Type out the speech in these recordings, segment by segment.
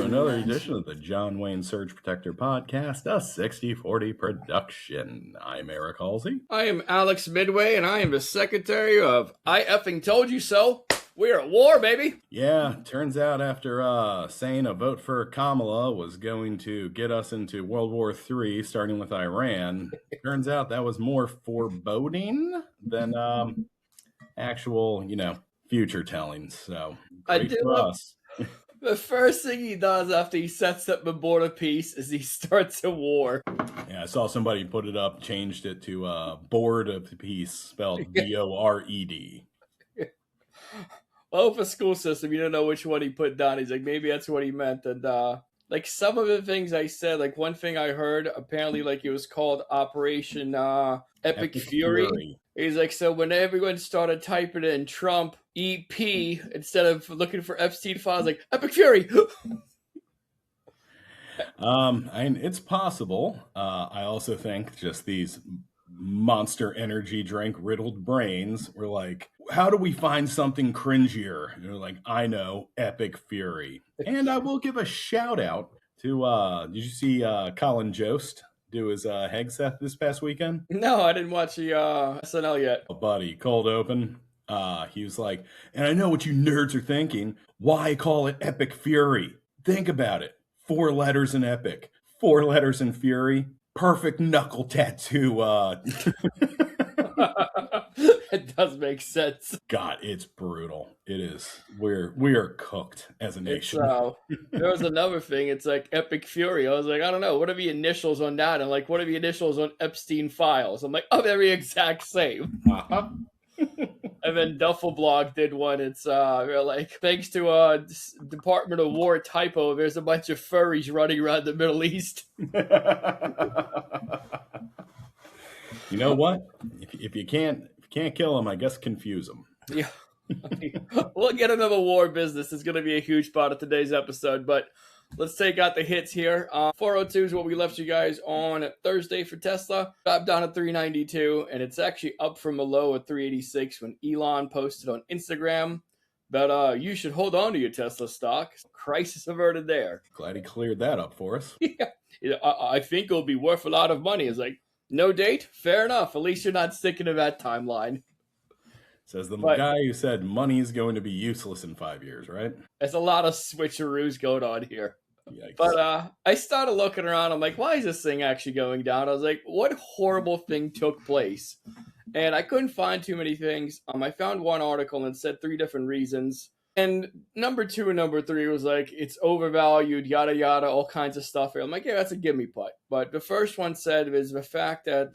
another edition of the John Wayne Surge Protector Podcast, a 60/40 production. I'm Eric Halsey. I am Alex Midway, and I am the secretary of I effing told you so. We're at war, baby. Yeah, turns out after saying a vote for Kamala was going to get us into World War III, starting with Iran, turns out that was more foreboding than actual, future telling. So, great for us. The first thing he does after he sets up the board of peace is he starts a war. Yeah, I saw somebody put it up, changed it to board of peace, spelled B-O-R-E-D. Well, for school system, you don't know which one he put down. He's like, maybe that's what he meant. And like some of the things I said, like one thing I heard, apparently like it was called Operation Epic Fury. He's like, so when everyone started typing in Trump EP instead of looking for Epstein files, like Epic Fury. It's possible. I also think just these Monster Energy drink riddled brains were like, how do we find something cringier? And they're like, I know, Epic Fury. And I will give a shout out to, did you see Colin Jost do his Hegseth this past weekend? No, I didn't watch the SNL yet. Oh, buddy, cold open. He was like, and I know what you nerds are thinking. Why call it Epic Fury? Think about it. 4 letters in Epic, 4 letters in Fury. Perfect knuckle tattoo. It does make sense. God, it's brutal. It is. We are cooked as a nation. There was another thing. It's like Epic Fury. I was like, I don't know. What are the initials on that? And like, what are the initials on Epstein files? I'm like, oh, they're the exact same. Uh-huh. And then Duffelblog did one. It's they're like, thanks to a Department of War typo, there's a bunch of furries running around the Middle East. You know what? If you can't kill them, I guess confuse them. Yeah. We'll get another war business. It's going to be a huge part of today's episode, but let's take out the hits here. 402 is what we left you guys on Thursday for Tesla. Dropped down at 392, and it's actually up from a low at 386 when Elon posted on Instagram that you should hold on to your Tesla stock. Crisis averted there. Glad he cleared that up for us. Yeah, I think it'll be worth a lot of money. It's like, no date? Fair enough. At least you're not sticking to that timeline. Says the guy who said money is going to be useless in 5 years, right? There's a lot of switcheroos going on here. Yikes. But I started looking around. I'm like, why is this thing actually going down? I was like, what horrible thing took place? And I couldn't find too many things. I found one article and it said 3 different reasons. And number 2 and number 3 was like, it's overvalued, yada, yada, all kinds of stuff. I'm like, yeah, that's a gimme putt. But the first one said is the fact that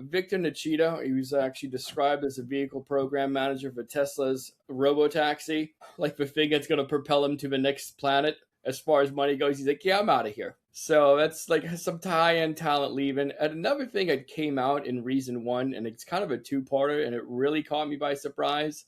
Victor Nichita, he was actually described as a vehicle program manager for Tesla's robo-taxi, like the thing that's going to propel him to the next planet. As far as money goes, he's like, yeah, I'm out of here. So that's like some tie-in talent leaving. And another thing that came out in Reason 1, and it's kind of a 2-parter, and it really caught me by surprise.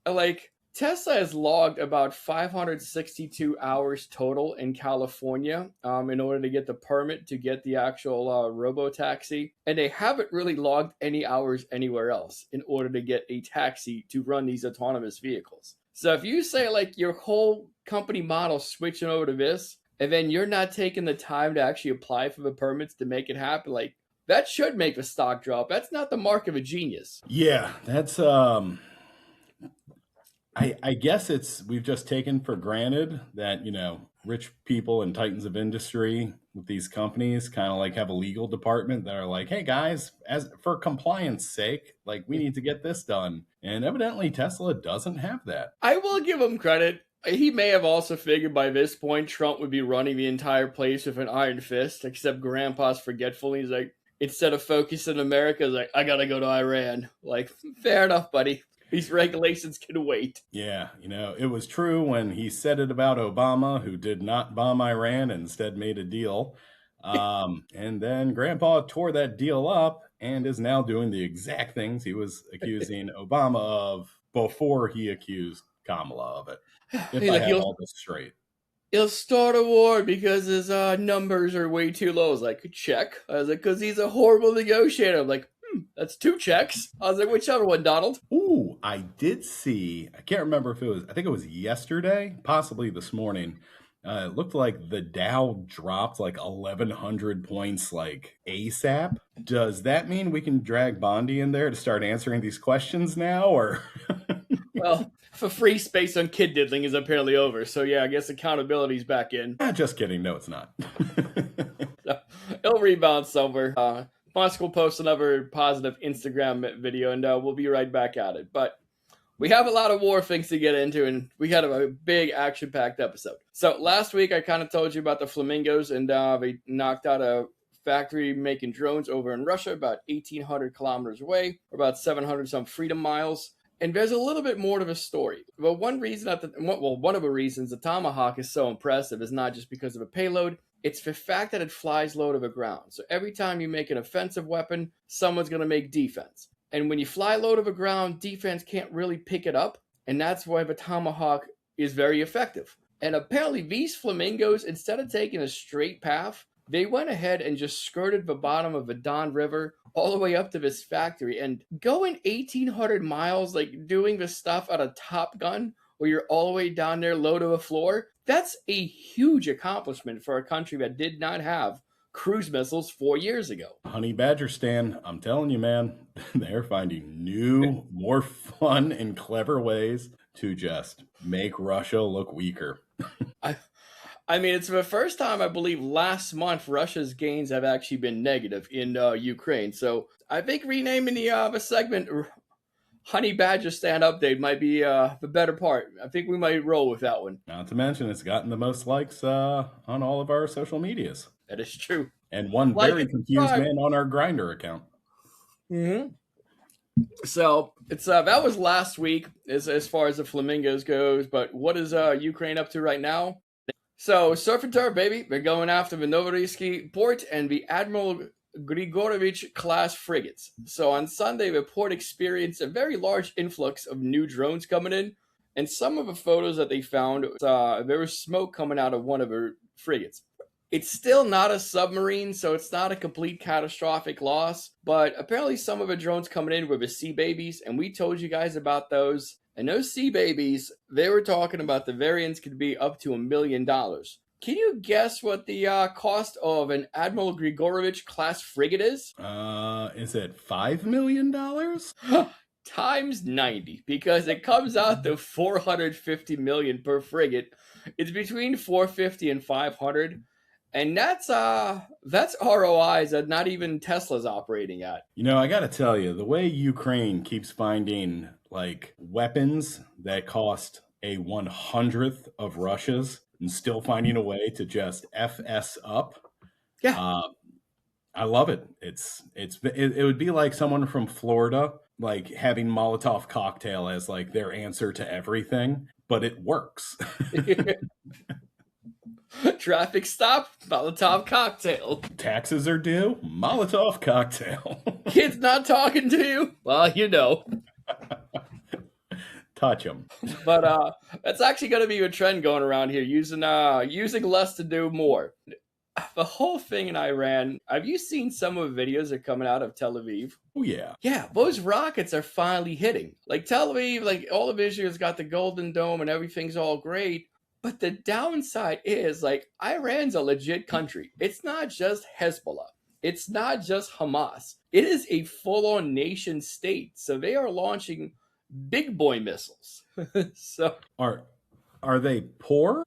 Like, Tesla has logged about 562 hours total in California in order to get the permit to get the actual robo-taxi. And they haven't really logged any hours anywhere else in order to get a taxi to run these autonomous vehicles. So if you say like your whole company model switching over to this, and then you're not taking the time to actually apply for the permits to make it happen, like that should make the stock drop. That's not the mark of a genius. Yeah, that's I guess we've just taken for granted that, rich people and titans of industry with these companies kind of like have a legal department that are like, hey guys, as for compliance sake, like we need to get this done. And evidently Tesla doesn't have that. I will give him credit. He may have also figured by this point Trump would be running the entire place with an iron fist, except Grandpa's forgetful. He's like, instead of focusing America, he's like, I gotta go to Iran. Like, fair enough, buddy. These regulations can wait. Yeah, it was true when he said it about Obama, who did not bomb Iran and instead made a deal. And then Grandpa tore that deal up and is now doing the exact things he was accusing Obama of before he accused Kamala of it. If I have all this straight. He'll start a war because his numbers are way too low. I was like, check. I was like, because he's a horrible negotiator. I'm like, that's 2 checks. I was like, which other one, Donald? Ooh, I did see, I can't remember if I think it was yesterday, possibly this morning, It looked like the Dow dropped like 1,100 points like ASAP. Does that mean we can drag Bondi in there to start answering these questions now, or? Well, for free space on kid diddling is apparently over, so yeah, I guess accountability's back in. Just kidding. No, it's not. So, it'll rebound somewhere. Mosk will post another positive Instagram video, and we'll be right back at it. But we have a lot of war things to get into, and we had a big action-packed episode. So last week, I kind of told you about the flamingos, and they knocked out a factory making drones over in Russia, about 1,800 kilometers away, or about 700 some freedom miles. And there's a little bit more to the story. But one of the reasons the Tomahawk is so impressive is not just because of a payload. It's the fact that it flies low to the ground. So every time you make an offensive weapon, someone's going to make defense. And when you fly low to the ground, defense can't really pick it up. And that's why the Tomahawk is very effective. And apparently these flamingos, instead of taking a straight path, they went ahead and just skirted the bottom of the Don River all the way up to this factory. And going 1,800 miles, like doing this stuff out of Top Gun, where you're all the way down there low to the floor, that's a huge accomplishment for a country that did not have cruise missiles 4 years ago. Honey Badger Stan, I'm telling you, man, they're finding new, more fun and clever ways to just make Russia look weaker. I mean, it's the first time, I believe, last month Russia's gains have actually been negative in Ukraine. So I think renaming the segment Honey Badger Stand Update might be the better part. I think we might roll with that one. Not to mention, it's gotten the most likes on all of our social medias. That is true. And one very confused man on our Grindr account. Mm-hmm. So it's that was last week as far as the flamingos goes. But what is Ukraine up to right now? So surf and turf, baby. They're going after the Novorossiysk port and the Admiral Grigorovich class frigates. So on Sunday, the port experienced a very large influx of new drones coming in. And some of the photos that they found, there was smoke coming out of one of her frigates. It's still not a submarine, so it's not a complete catastrophic loss. But apparently some of the drones coming in were the Sea Babies, and we told you guys about those. And those Sea Babies, they were talking about the variants could be up to $1 million. Can you guess what the cost of an Admiral Grigorovich class frigate is? Is it $5 million? Times 90, because it comes out to $450 million per frigate. It's between 450 and 500. And that's ROIs that not even Tesla's operating at. You know, I got to tell you, the way Ukraine keeps finding like weapons that cost a 100th of Russia's and still finding a way to just FS up. Yeah. I love it. It would be like someone from Florida, like having Molotov cocktail as like their answer to everything, but it works. Traffic stop, Molotov cocktail. Taxes are due, Molotov cocktail. Kids not talking to you? Well, you know. Touch them. But that's actually going to be a trend going around here, using less to do more. The whole thing in Iran, have you seen some of the videos that are coming out of Tel Aviv? Oh, yeah. Yeah, those rockets are finally hitting. Like Tel Aviv, like all of Israel's got the Golden Dome and everything's all great. But the downside is, like, Iran's a legit country. It's not just Hezbollah. It's not just Hamas. It is a full-on nation state. So they are launching big boy missiles. So are they poor?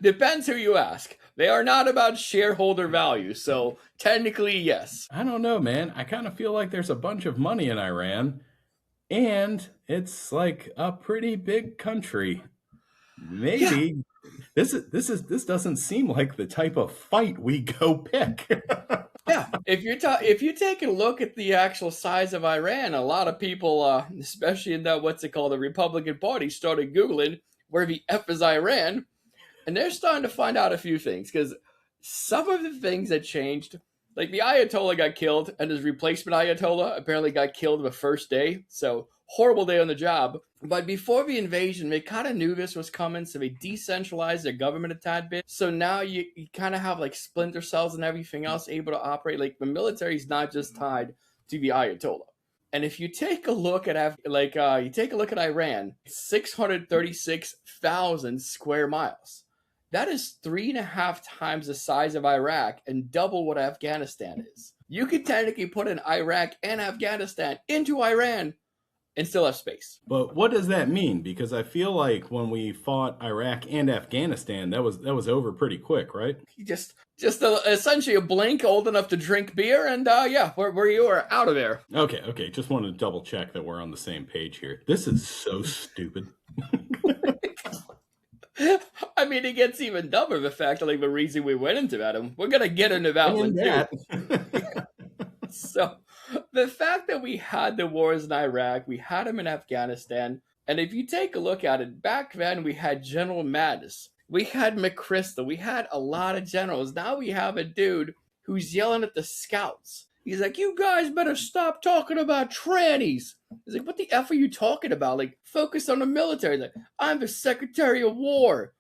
Depends who you ask. They are not about shareholder value. So technically, yes. I don't know, man. I kind of feel like there's a bunch of money in Iran, and it's like a pretty big country. Maybe this doesn't seem like the type of fight we go pick. Yeah, if you take a look at the actual size of Iran, a lot of people, especially in that the Republican Party, started Googling where the F is Iran, and they're starting to find out a few things, because some of the things that changed, like the Ayatollah got killed, and his replacement Ayatollah apparently got killed the first day. So horrible day on the job. But before the invasion, they kind of knew this was coming, so they decentralized their government a tad bit. So now you kind of have like splinter cells and everything else able to operate. Like the military is not just tied to the Ayatollah. And if you take a look at you take a look at Iran, 636,000 square miles. That is 3.5 times the size of Iraq and double what Afghanistan is. You could technically put in Iraq and Afghanistan into Iran and still have space. But what does that mean? Because I feel like when we fought Iraq and Afghanistan, that was over pretty quick, right? Just essentially a blink old enough to drink beer, and where you are out of there. Okay. Just wanted to double check that we're on the same page here. This is so stupid. I mean, it gets even dumber, the fact that the reason we went into that, and we're going to get into that one too. So, the fact that we had the wars in Iraq, we had them in Afghanistan, and if you take a look at it, back then we had General Mattis, we had McChrystal, we had a lot of generals. Now we have a dude who's yelling at the scouts. He's like, you guys better stop talking about trannies. He's like, what the F are you talking about? Focus on the military. He's like, I'm the Secretary of War.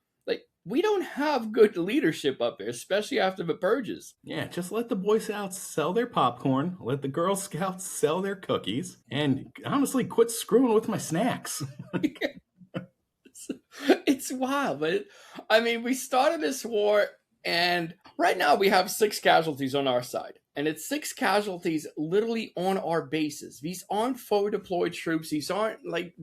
We don't have good leadership up there, especially after the purges. Yeah, just let the Boy Scouts sell their popcorn, let the Girl Scouts sell their cookies, and honestly, quit screwing with my snacks. It's wild, but we started this war, and right now we have 6 casualties on our side. And it's 6 casualties literally on our bases. These aren't forward deployed troops. These aren't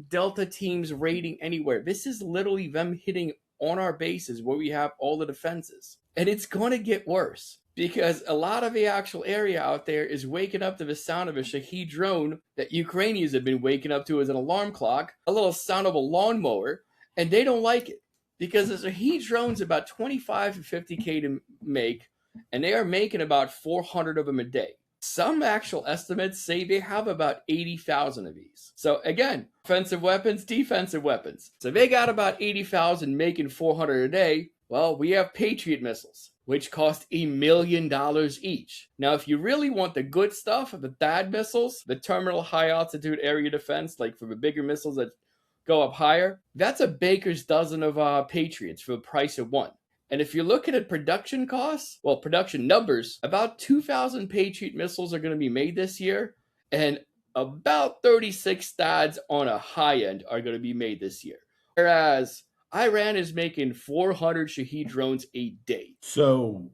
Delta teams raiding anywhere. This is literally them hitting on our bases where we have all the defenses. And it's going to get worse because a lot of the actual area out there is waking up to the sound of a Shahed drone that Ukrainians have been waking up to as an alarm clock, a little sound of a lawnmower, and they don't like it because the Shahed drone's about 25 to 50K to make, and they are making about 400 of them a day. Some actual estimates say they have about 80,000 of these. So again, offensive weapons, defensive weapons. So they got about 80,000 making 400 a day. Well, we have Patriot missiles, which cost $1 million each. Now, if you really want the good stuff, the THAAD missiles, the terminal high altitude area defense, for the bigger missiles that go up higher, that's a baker's dozen of Patriots for the price of one. And if you're looking at production costs, production numbers, about 2,000 Patriot missiles are going to be made this year, and about 36 THAADs on a high end are going to be made this year. Whereas Iran is making 400 Shahed drones a day. So,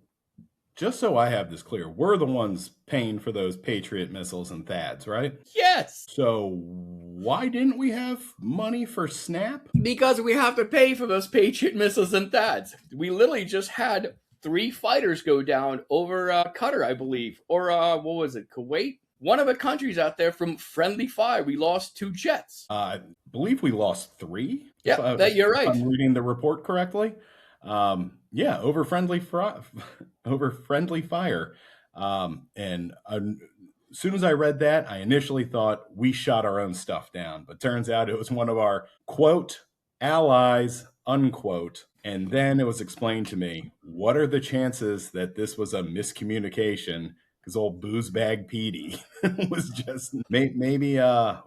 just so I have this clear, we're the ones paying for those Patriot missiles and THAADs, right? Yes. So, why didn't we have money for SNAP? Because we have to pay for those Patriot missiles and THAADs. We literally just had 3 fighters go down over Qatar, I believe. Or, what was it, Kuwait? One of the countries out there from friendly fire. We lost 2 jets. I believe we lost 3. Yeah, you're right. If I'm reading the report correctly. Over friendly fire. And as soon as I read that, I initially thought we shot our own stuff down. But turns out it was one of our, quote, allies, unquote. And then it was explained to me, what are the chances that this was a miscommunication? Because old boozebag Petey was just, maybe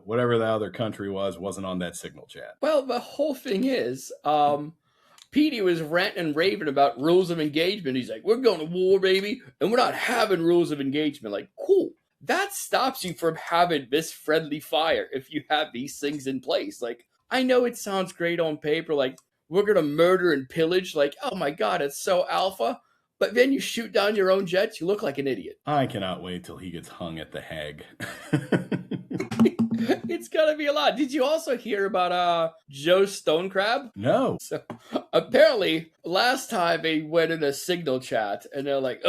whatever the other country wasn't on that signal chat. Well, the whole thing is, Petey was ranting and raving about rules of engagement. He's like, we're going to war, baby, and we're not having rules of engagement. Cool. That stops you from having this friendly fire if you have these things in place. I know it sounds great on paper, we're going to murder and pillage. Oh my God, it's so alpha. But then you shoot down your own jets, you look like an idiot. I cannot wait till he gets hung at the Hague. It's gonna be a lot. Did you also hear about Joe Stonecrab? No. So apparently last time they went in a signal chat and they're like,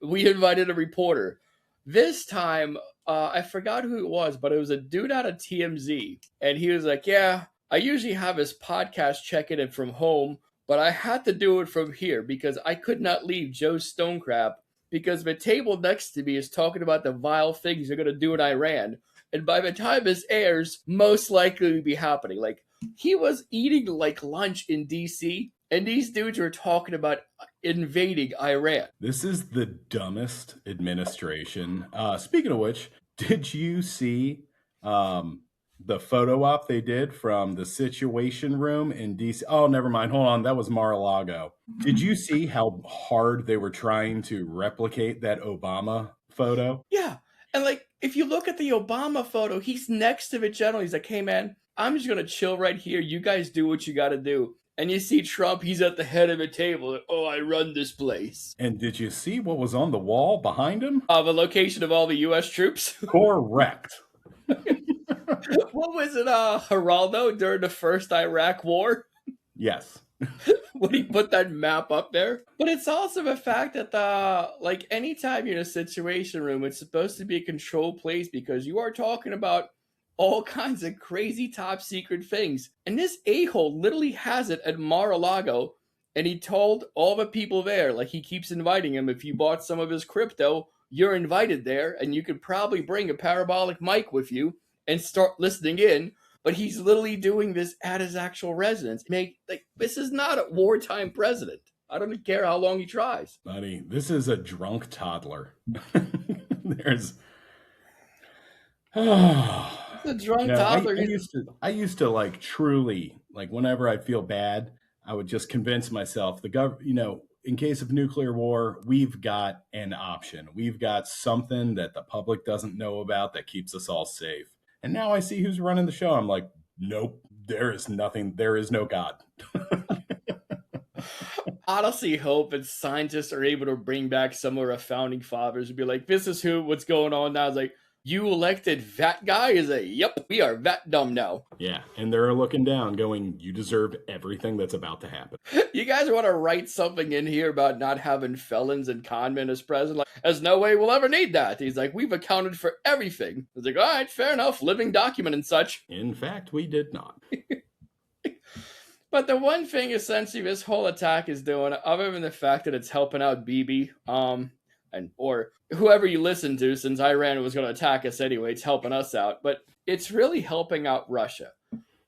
we invited a reporter. This time, I forgot who it was, but it was a dude out of TMZ. And he was like, yeah, I usually have his podcast checking it from home, but I had to do it from here because I could not leave Joe Stonecrab because the table next to me is talking about the vile things they're going to do in Iran. And by the time this airs, most likely will be happening. He was eating lunch in DC, and these dudes were talking about invading Iran. This is the dumbest administration. Speaking of which, did you see the photo op they did from the Situation Room in DC? Oh, never mind. Hold on. That was Mar-a-Lago. Did you see how hard they were trying to replicate that Obama photo? Yeah. And if you look at the Obama photo, he's next to the general. He's like, hey, man, I'm just going to chill right here. You guys do what you got to do. And you see Trump, he's at the head of a table. Oh, I run this place. And did you see what was on the wall behind him? The location of all the U.S. troops? Correct. What was it, Geraldo, during the first Iraq war? Yes. When he put that map up there. But it's also the fact that, like, anytime you're in a situation room, it's supposed to be a controlled place because you are talking about all kinds of crazy top secret things. And this a-hole literally has it at Mar-a-Lago, and he told all the people there, like, he keeps inviting them, if you bought some of his crypto, you're invited there, and you could probably bring a parabolic mic with you and start listening in. But he's literally doing this at his actual residence. This is not a wartime president. I don't care how long he tries. Buddy, this is a drunk toddler. There's... The drunk toddler. I used to like truly, like whenever I feel bad, I would just convince myself in case of nuclear war, we've got an option. We've got something that the public doesn't know about that keeps us all safe. And now I see who's running the show. I'm like, nope, there is nothing. There is no God. Honestly, hope that scientists are able to bring back some of our founding fathers and be like, this is what's going on now. It's like, you elected that guy? Is a yep, we are that dumb now. Yeah, and they're looking down going, you deserve everything that's about to happen. You guys want to write something in here about not having felons and conmen as president? Like, there's no way we'll ever need that. He's like, we've accounted for everything. It's like, all right, fair enough, living document and such. In fact, we did not. But the one thing essentially this whole attack is doing, other than the fact that it's helping out Bibi, or whoever you listen to, since Iran was going to attack us anyway, it's helping us out. But it's really helping out Russia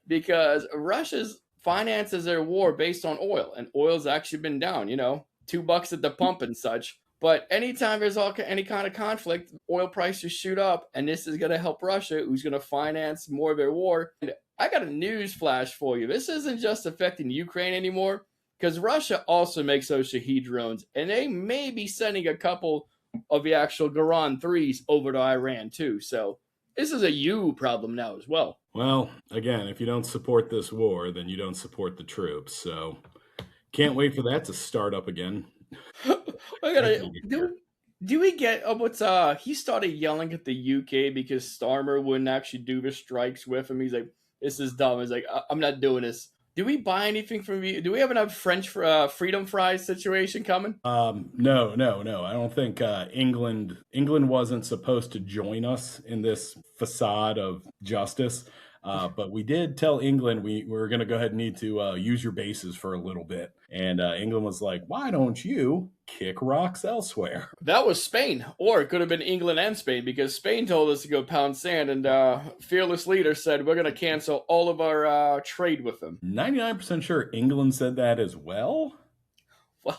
because Russia's finances their war based on oil, and oil's actually been down, $2 at the pump and such. But anytime there's any kind of conflict, oil prices shoot up, and this is going to help Russia, who's going to finance more of their war. And I got a news flash for you. This isn't just affecting Ukraine anymore, because Russia also makes those Shahed drones, and they may be sending a couple of the actual Garan 3s over to Iran too. So this is a you problem now as well. Well, again, if you don't support this war, then you don't support the troops. So can't wait for that to start up again. Do we get he started yelling at the UK because Starmer wouldn't actually do the strikes with him. He's like, this is dumb. He's like, I'm not doing this. Do we buy anything from you? Do we have enough French freedom fries situation coming? No. I don't think England wasn't supposed to join us in this facade of justice. But we did tell England we were going to go ahead and need to use your bases for a little bit. And England was like, why don't you kick rocks elsewhere? That was Spain. Or it could have been England and Spain, because Spain told us to go pound sand, and fearless leader said, we're going to cancel all of our trade with them. 99% sure England said that as well. Well,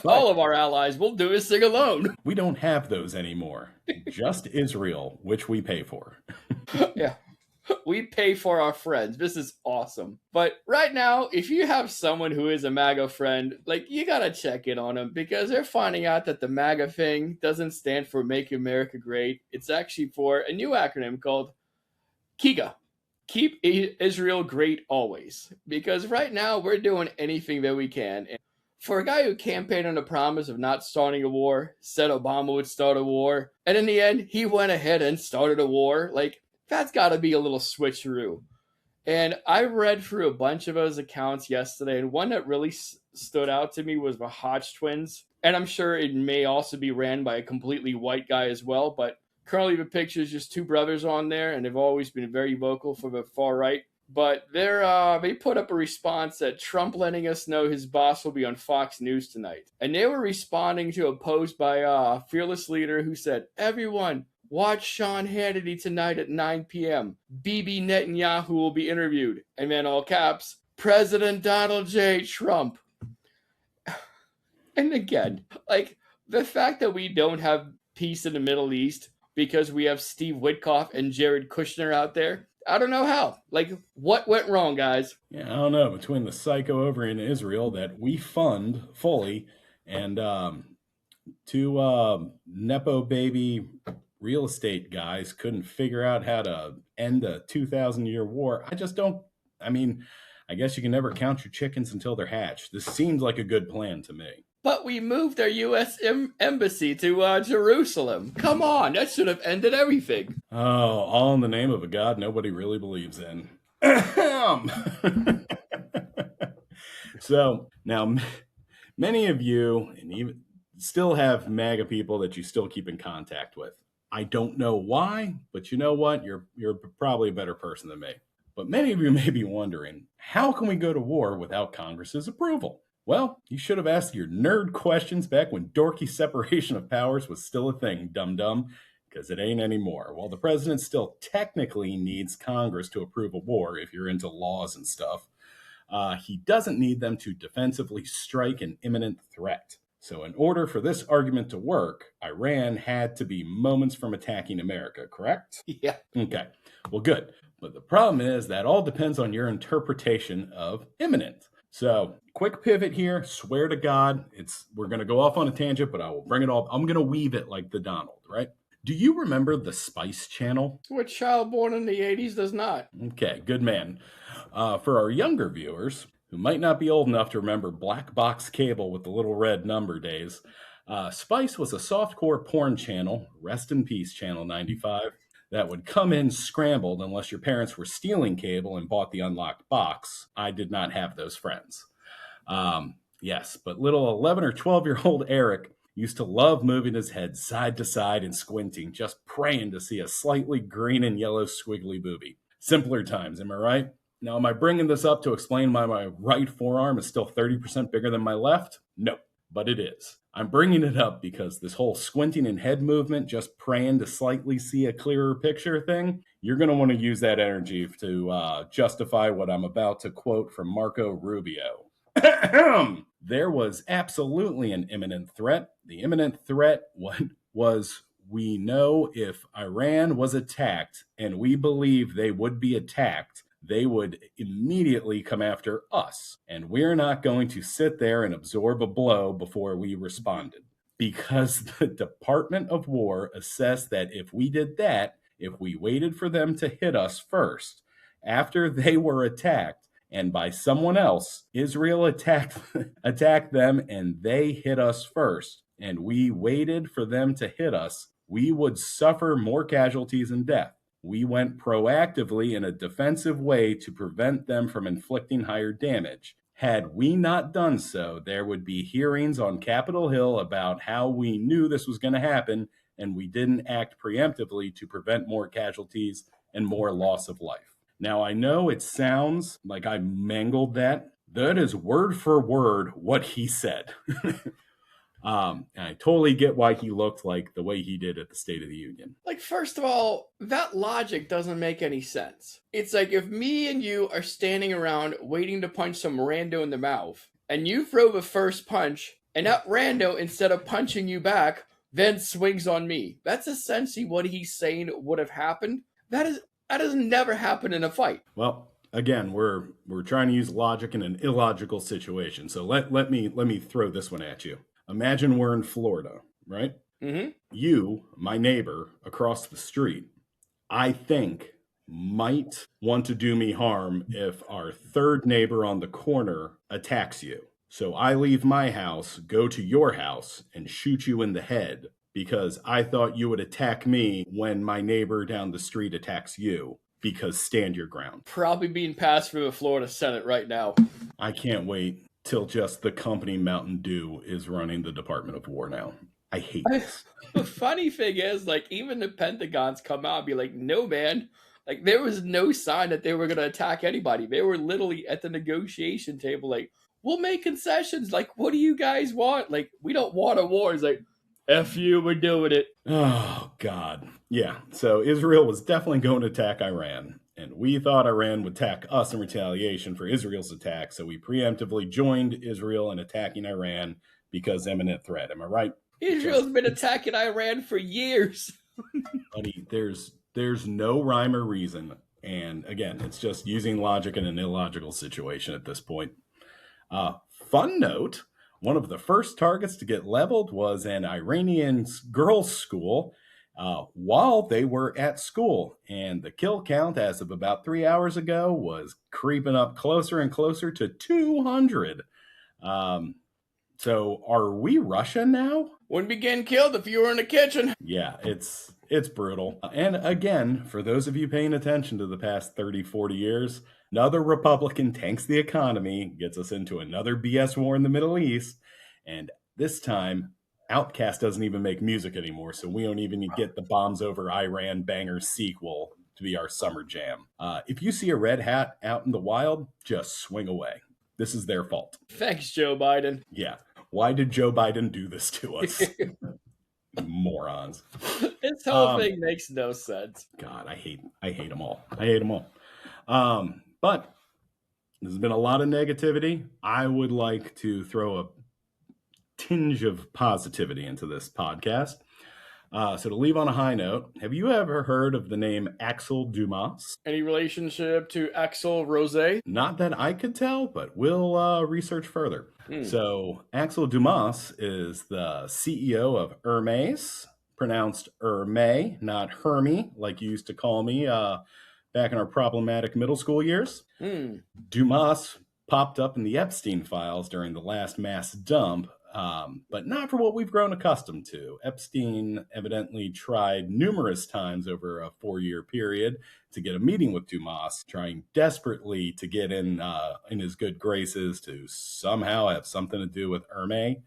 all of our allies, we'll do is sing alone. We don't have those anymore. Just Israel, which we pay for. Yeah. We pay for our friends. This is awesome. But right now, if you have someone who is a MAGA friend, you gotta check in on them, because they're finding out that the MAGA thing doesn't stand for Make America Great. It's actually for a new acronym called KIGA. Keep Israel Great Always. Because right now, we're doing anything that we can. And for a guy who campaigned on the promise of not starting a war, said Obama would start a war, and in the end, he went ahead and started a war, that's got to be a little switcheroo. And I read through a bunch of those accounts yesterday, and one that really stood out to me was the Hodge twins. And I'm sure it may also be ran by a completely white guy as well, but currently the picture is just two brothers on there, and they've always been very vocal for the far right. But they put up a response that Trump letting us know his boss will be on Fox News tonight. And they were responding to a post by a fearless leader who said, everyone, watch Sean Hannity tonight at 9 p.m. Bibi Netanyahu will be interviewed. And then all caps, President Donald J. Trump. And again, the fact that we don't have peace in the Middle East because we have Steve Witkoff and Jared Kushner out there, I don't know how. What went wrong, guys? Yeah, I don't know. Between the psycho over in Israel that we fund fully and two Nepo baby real estate guys couldn't figure out how to end a 2,000-year war. I mean, I guess you can never count your chickens until they're hatched. This seems like a good plan to me. But we moved our U.S. embassy to Jerusalem. Come on, that should have ended everything. Oh, all in the name of a god nobody really believes in. So now, many of you, and even still have MAGA people that you still keep in contact with. I don't know why, but you know what? You're probably a better person than me. But many of you may be wondering, how can we go to war without Congress's approval? Well, you should have asked your nerd questions back when dorky separation of powers was still a thing, dum-dum, because it ain't anymore. Well, the president still technically needs Congress to approve a war if you're into laws and stuff. He doesn't need them to defensively strike an imminent threat. So in order for this argument to work, Iran had to be moments from attacking America, correct? Yeah. Okay, well, good. But the problem is that all depends on your interpretation of imminent. So quick pivot here. Swear to God, we're going to go off on a tangent, but I will bring it all. I'm going to weave it like the Donald, right? Do you remember the Spice Channel? Which child born in the 80s does not? Okay, good man. For our younger viewers who might not be old enough to remember black box cable with the little red number days, Spice was a softcore porn channel, rest in peace, Channel 95, that would come in scrambled unless your parents were stealing cable and bought the unlocked box. I did not have those friends. Yes, but little 11 or 12-year-old Eric used to love moving his head side to side and squinting, just praying to see a slightly green and yellow squiggly booby. Simpler times, am I right? Now, am I bringing this up to explain why my right forearm is still 30% bigger than my left? No, but it is. I'm bringing it up because this whole squinting and head movement, just praying to slightly see a clearer picture thing, you're going to want to use that energy to justify what I'm about to quote from Marco Rubio. There was absolutely an imminent threat. The imminent threat was we know if Iran was attacked, and we believe they would be attacked, they would immediately come after us. And we're not going to sit there and absorb a blow before we responded. Because the Department of War assessed that if we did that, if we waited for them to hit us first, after they were attacked, and by someone else, Israel attacked them and they hit us first, and we waited for them to hit us, we would suffer more casualties and death. We went proactively in a defensive way to prevent them from inflicting higher damage. Had we not done so, there would be hearings on Capitol Hill about how we knew this was going to happen, and we didn't act preemptively to prevent more casualties and more loss of life. Now, I know it sounds like I mangled that. That is word for word what he said. And I totally get why he looked like the way he did at the State of the Union. Like, first of all, that logic doesn't make any sense. It's like if me and you are standing around waiting to punch some rando in the mouth, and you throw the first punch, and that rando, instead of punching you back, then swings on me. That's essentially what he's saying would have happened. That has never happened in a fight. Well, again, we're trying to use logic in an illogical situation. So let me throw this one at you. Imagine we're in Florida, right? Mm-hmm. You, my neighbor across the street, I think might want to do me harm if our third neighbor on the corner attacks you. So I leave my house, go to your house, and shoot you in the head because I thought you would attack me when my neighbor down the street attacks you, because stand your ground. Probably being passed through the Florida Senate right now. I can't wait till just the company Mountain Dew is running the Department of War now. I hate this. The funny thing is, like, even the Pentagon's come out and be like, no, man. Like, there was no sign that they were going to attack anybody. They were literally at the negotiation table like, we'll make concessions. Like, what do you guys want? Like, we don't want a war. It's like, F you, we're doing it. Oh, God. Yeah, so Israel was definitely going to attack Iran. And we thought Iran would attack us in retaliation for Israel's attack, so we preemptively joined Israel in attacking Iran because imminent threat. Am I right? Israel's been attacking Iran for years. Buddy, there's no rhyme or reason. And again, it's just using logic in an illogical situation at this point. Fun note, one of the first targets to get leveled was an Iranian girls' school. while they were at school. And the kill count, as of about 3 hours ago, was creeping up closer and closer to 200. So are we Russia now? Wouldn't be getting killed if you were in the kitchen. Yeah, it's brutal. And again, for those of you paying attention to the past 30, 40 years, another Republican tanks the economy, gets us into another BS war in the Middle East, and this time, Outkast doesn't even make music anymore, so we don't even get the Bombs Over Iran banger sequel to be our summer jam. If you see a red hat out in the wild, just swing away. This is their fault. Thanks, Joe Biden. Yeah. Why did Joe Biden do this to us? Morons. This whole thing makes no sense. God, I hate them all. I hate them all. But there's been a lot of negativity. I would like to throw a tinge of positivity into this podcast. So to leave on a high note, have you ever heard of the name Axel Dumas? Any relationship to Axel Rose? Not that I could tell, but we'll research further. So Axel Dumas is the CEO of Hermes, pronounced Hermé, not Hermie, like you used to call me back in our problematic middle school years. Dumas popped up in the Epstein files during the last mass dump, but not for what we've grown accustomed to. Epstein evidently tried numerous times over a 4-year period to get a meeting with Dumas, trying desperately to get in his good graces to somehow have something to do with Hermé,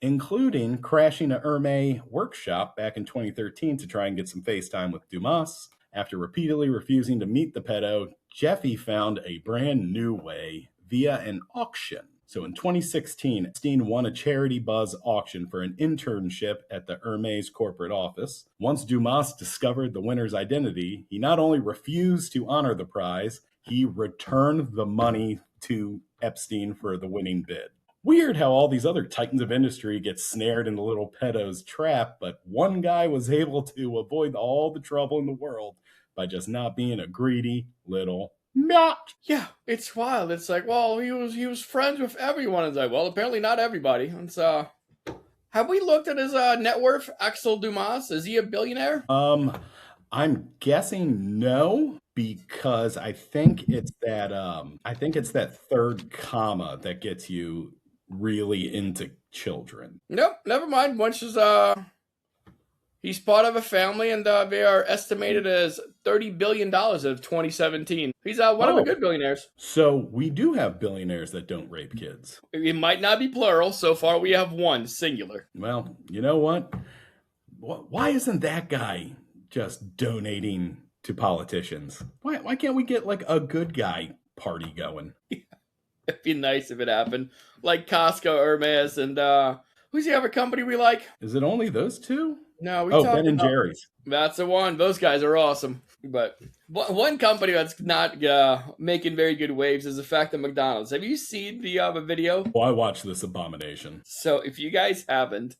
including crashing a Hermé workshop back in 2013 to try and get some FaceTime with Dumas. After repeatedly refusing to meet the pedo, Jeffy found a brand new way via an auction. So in 2016, Epstein won a charity buzz auction for an internship at the Hermes corporate office. Once Dumas discovered the winner's identity, he not only refused to honor the prize, he returned the money to Epstein for the winning bid. Weird how all these other titans of industry get snared in the little pedo's trap, but one guy was able to avoid all the trouble in the world by just not being a greedy little not. Yeah, it's wild. It's like, well, he was friends with everyone. It's like, well, apparently not everybody. It's have we looked at his net worth, Axel Dumas? Is he a billionaire? I'm guessing no, because I think it's that third comma that gets you really into children. Nope, never mind. Once is he's part of a family, and they are estimated as $30 billion of 2017. He's one of the good billionaires. So we do have billionaires that don't rape kids. It might not be plural. So far, we have one, singular. Well, you know what? Why isn't that guy just donating to politicians? Why can't we get like a good guy party going? It'd be nice if it happened. Like Costco, Hermes, and who's the other company we like? Is it only those two? No, Ben and Jerry's. That's the one. Those guys are awesome. But one company that's not making very good waves is the fact that McDonald's. Have you seen the video? Oh, I watched this abomination. So if you guys haven't,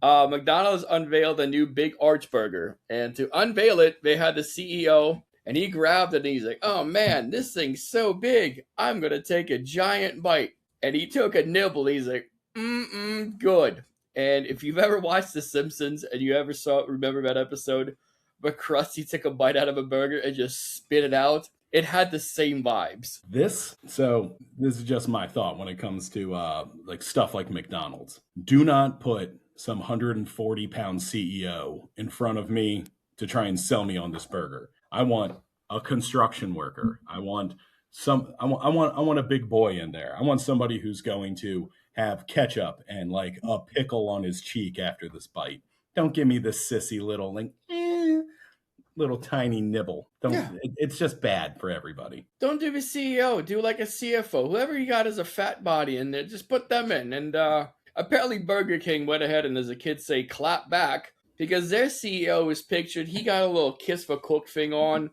McDonald's unveiled a new Big Arch Burger. And to unveil it, they had the CEO, and he grabbed it and he's like, oh man, this thing's so big. I'm going to take a giant bite. And he took a nibble. He's like, good. And if you've ever watched The Simpsons and you ever remember that episode where Krusty took a bite out of a burger and just spit it out, it had the same vibes. This is just my thought when it comes to like stuff like McDonald's. Do not put some 140-pound CEO in front of me to try and sell me on this burger. I want a construction worker. I want a big boy in there. I want somebody who's going to have ketchup and like a pickle on his cheek after this bite. Don't give me this sissy little little tiny nibble. It's just bad for everybody. Don't do the CEO. Do like a CFO. Whoever you got as a fat body in there, just put them in. And apparently Burger King went ahead and, as the kids say, clap back, because their CEO is pictured. He got a little kiss for cook thing on,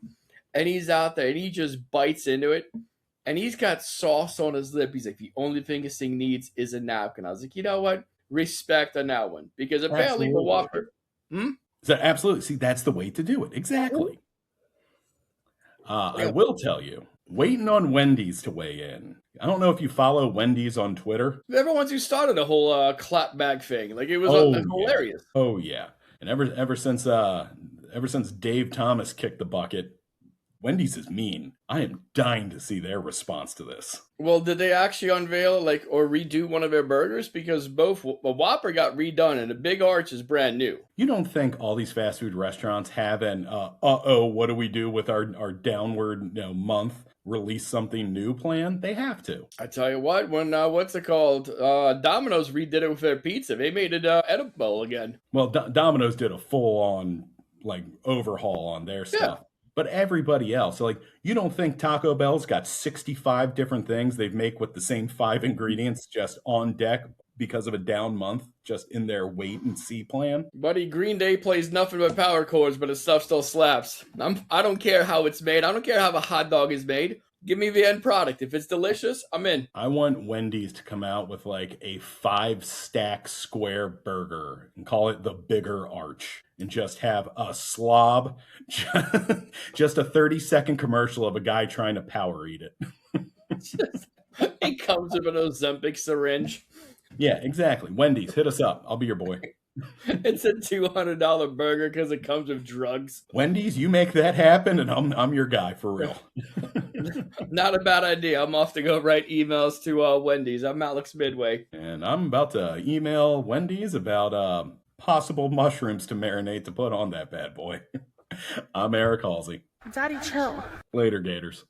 and he's out there and he just bites into it. And he's got sauce on his lip. He's like, the only thing this thing needs is a napkin. I was like, you know what? Respect on that one. Because apparently the Whopper. So absolutely. See, that's the way to do it. Exactly. I will tell you, waiting on Wendy's to weigh in. I don't know if you follow Wendy's on Twitter. They're the ones who started the whole clap back thing. Like, it was hilarious. Oh, yeah. And ever since ever since Dave Thomas kicked the bucket, Wendy's is mean. I am dying to see their response to this. Well, did they actually unveil or redo one of their burgers? Because both the Whopper got redone and the Big Arch is brand new. You don't think all these fast food restaurants have an what do we do with our downward month? Release something new plan? They have to. I tell you what, when what's it called? Domino's redid it with their pizza. They made it edible again. Well, Domino's did a full on overhaul on their stuff. Yeah. But everybody else, you don't think Taco Bell's got 65 different things they make with the same 5 ingredients just on deck because of a down month, just in their wait and see plan? Buddy, Green Day plays nothing but power chords, but his stuff still slaps. I don't care how it's made. I don't care how a hot dog is made. Give me the end product. If it's delicious, I'm in. I want Wendy's to come out with a 5-stack square burger and call it the Bigger Arch and just have a slob, just a 30-second commercial of a guy trying to power eat it. It comes with an Ozempic syringe. Yeah, exactly. Wendy's, hit us up. I'll be your boy. It's a $200 burger because it comes with drugs. Wendy's, you make that happen, and I'm your guy for real. Not a bad idea. I'm off to go write emails to Wendy's. I'm Alex Midway. And I'm about to email Wendy's about possible mushrooms to marinate to put on that bad boy. I'm Eric Halsey. Daddy, chill. Later, Gators.